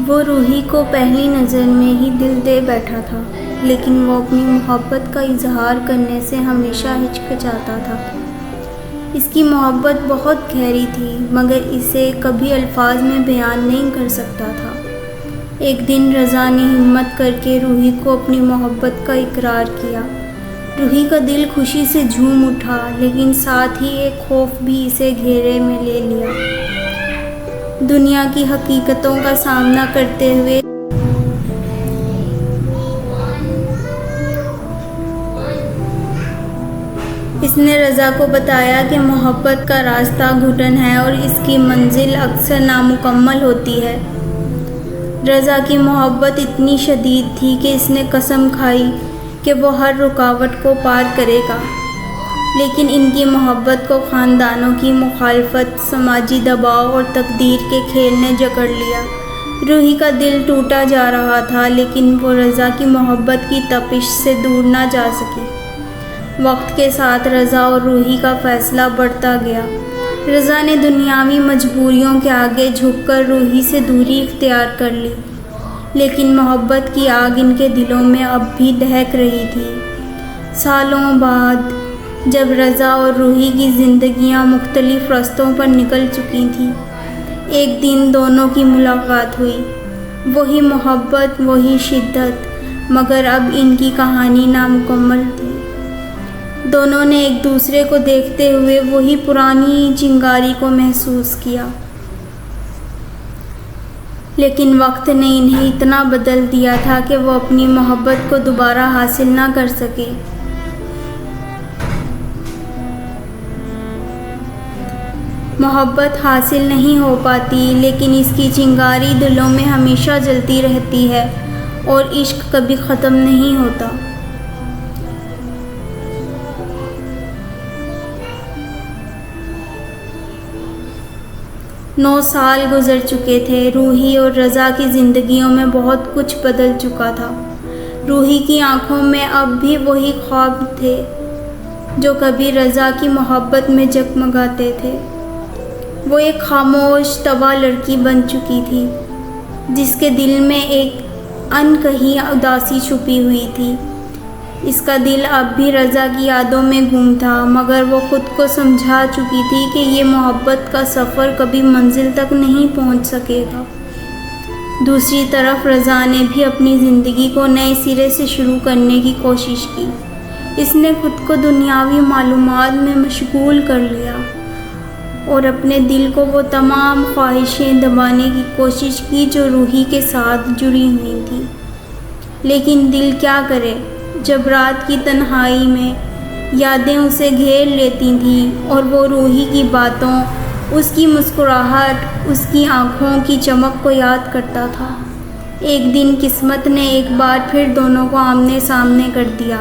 وہ روحی کو پہلی نظر میں ہی دل دے بیٹھا تھا، لیکن وہ اپنی محبت کا اظہار کرنے سے ہمیشہ ہچکچاتا تھا۔ اس کی محبت بہت گہری تھی، مگر اسے کبھی الفاظ میں بیان نہیں کر سکتا تھا۔ ایک دن رضا نے ہمت کر کے روحی کو اپنی محبت کا اقرار کیا۔ روحی کا دل خوشی سے جھوم اٹھا، لیکن ساتھ ہی ایک خوف بھی اسے گھیرے میں لے لیا۔ دنیا کی حقیقتوں کا سامنا کرتے ہوئے اس نے رضا کو بتایا کہ محبت کا راستہ گھٹن ہے اور اس کی منزل اکثر نامکمل ہوتی ہے۔ رضا کی محبت اتنی شدید تھی کہ اس نے قسم کھائی کہ وہ ہر رکاوٹ کو پار کرے گا، لیکن ان کی محبت کو خاندانوں کی مخالفت، سماجی دباؤ اور تقدیر کے کھیل نے جکڑ لیا۔ روحی کا دل ٹوٹا جا رہا تھا، لیکن وہ رضا کی محبت کی تپش سے دور نہ جا سکی۔ وقت کے ساتھ رضا اور روحی کا فاصلہ بڑھتا گیا۔ رضا نے دنیاوی مجبوریوں کے آگے جھک کر روحی سے دوری اختیار کر لی، لیکن محبت کی آگ ان کے دلوں میں اب بھی دہک رہی تھی۔ سالوں بعد جب رضا اور روحی کی زندگیاں مختلف رستوں پر نکل چکی تھیں، ایک دن دونوں کی ملاقات ہوئی۔ وہی محبت، وہی شدت، مگر اب ان کی کہانی نامکمل تھی۔ دونوں نے ایک دوسرے کو دیکھتے ہوئے وہی پرانی چنگاری کو محسوس کیا، لیکن وقت نے انہیں اتنا بدل دیا تھا کہ وہ اپنی محبت کو دوبارہ حاصل نہ کر سکے۔ محبت حاصل نہیں ہو پاتی، لیکن اس کی چنگاری دلوں میں ہمیشہ جلتی رہتی ہے اور عشق کبھی ختم نہیں ہوتا۔ 9 سال گزر چکے تھے۔ روحی اور رضا کی زندگیوں میں بہت کچھ بدل چکا تھا۔ روحی کی آنکھوں میں اب بھی وہی خواب تھے جو کبھی رضا کی محبت میں جگمگاتے تھے۔ وہ ایک خاموش توا لڑکی بن چکی تھی، جس کے دل میں ایک انکہی اداسی چھپی ہوئی تھی۔ اس کا دل اب بھی رضا کی یادوں میں گم تھا، مگر وہ خود کو سمجھا چکی تھی کہ یہ محبت کا سفر کبھی منزل تک نہیں پہنچ سکے گا۔ دوسری طرف رضا نے بھی اپنی زندگی کو نئے سرے سے شروع کرنے کی کوشش کی۔ اس نے خود کو دنیاوی معلومات میں مشغول کر لیا اور اپنے دل کو وہ تمام خواہشیں دبانے کی کوشش کی جو روحی کے ساتھ جڑی ہوئی تھی۔ لیکن دل کیا کرے جب رات کی تنہائی میں یادیں اسے گھیر لیتی تھیں اور وہ روحی کی باتوں، اس کی مسکراہٹ، اس کی آنکھوں کی چمک کو یاد کرتا تھا۔ ایک دن قسمت نے ایک بار پھر دونوں کو آمنے سامنے کر دیا۔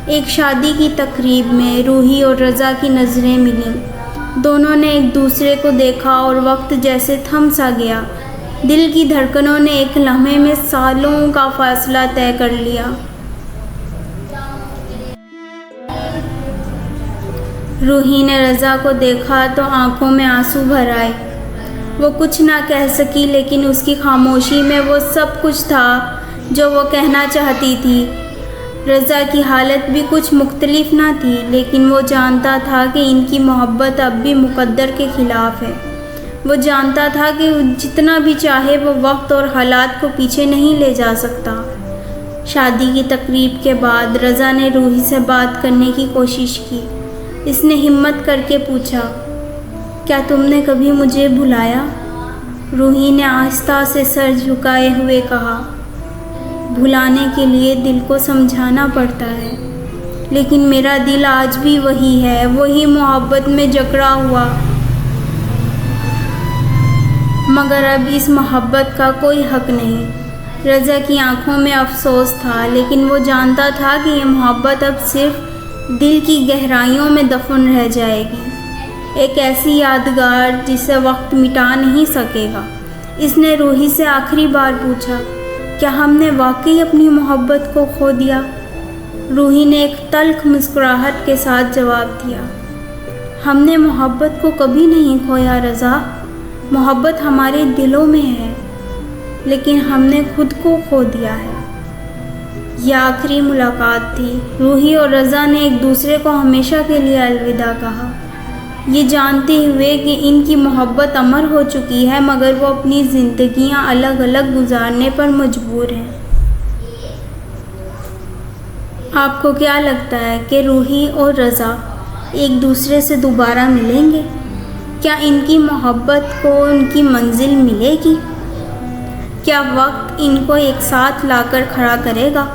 ایک شادی کی تقریب میں روحی اور رضا کی نظریں ملیں۔ دونوں نے ایک دوسرے کو دیکھا اور وقت جیسے تھم سا گیا۔ دل کی دھڑکنوں نے ایک لمحے میں سالوں کا فاصلہ طے کر لیا۔ روحی نے رضا کو دیکھا تو آنکھوں میں آنسو بھر آئے۔ وہ کچھ نہ کہہ سکی، لیکن اس کی خاموشی میں وہ سب کچھ تھا جو وہ کہنا چاہتی تھی۔ رضا کی حالت بھی کچھ مختلف نہ تھی، لیکن وہ جانتا تھا کہ ان کی محبت اب بھی مقدر کے خلاف ہے۔ وہ جانتا تھا کہ جتنا بھی چاہے وہ وقت اور حالات کو پیچھے نہیں لے جا سکتا۔ شادی کی تقریب کے بعد رضا نے روحی سے بات کرنے کی کوشش کی۔ اس نے ہمت کر کے پوچھا، کیا تم نے کبھی مجھے بھلایا؟ روحی نے آہستہ سے سر جھکائے ہوئے کہا، بھلانے کے لیے دل کو سمجھانا پڑتا ہے، لیکن میرا دل آج بھی وہی ہے، وہی محبت میں جکڑا ہوا، مگر اب اس محبت کا کوئی حق نہیں۔ رضا کی آنکھوں میں افسوس تھا، لیکن وہ جانتا تھا کہ یہ محبت اب صرف دل کی گہرائیوں میں دفن رہ جائے گی، ایک ایسی یادگار جسے وقت مٹا نہیں سکے گا۔ اس نے روحی سے آخری بار پوچھا، کیا ہم نے واقعی اپنی محبت کو کھو دیا؟ روحی نے ایک تلخ مسکراہٹ کے ساتھ جواب دیا، ہم نے محبت کو کبھی نہیں کھویا رضا، محبت ہمارے دلوں میں ہے۔ لیکن ہم نے خود کو کھو دیا ہے۔ یہ آخری ملاقات تھی۔ روحی اور رضا نے ایک دوسرے کو ہمیشہ کے لیے الوداع کہا، یہ جانتے ہوئے کہ ان کی محبت امر ہو چکی ہے، مگر وہ اپنی زندگیاں الگ الگ گزارنے پر مجبور ہیں۔ آپ کو کیا لگتا ہے کہ روحی اور رضا ایک دوسرے سے دوبارہ ملیں گے؟ کیا ان کی محبت کو ان کی منزل ملے گی؟ کیا وقت ان کو ایک ساتھ لا کر کھڑا کرے گا؟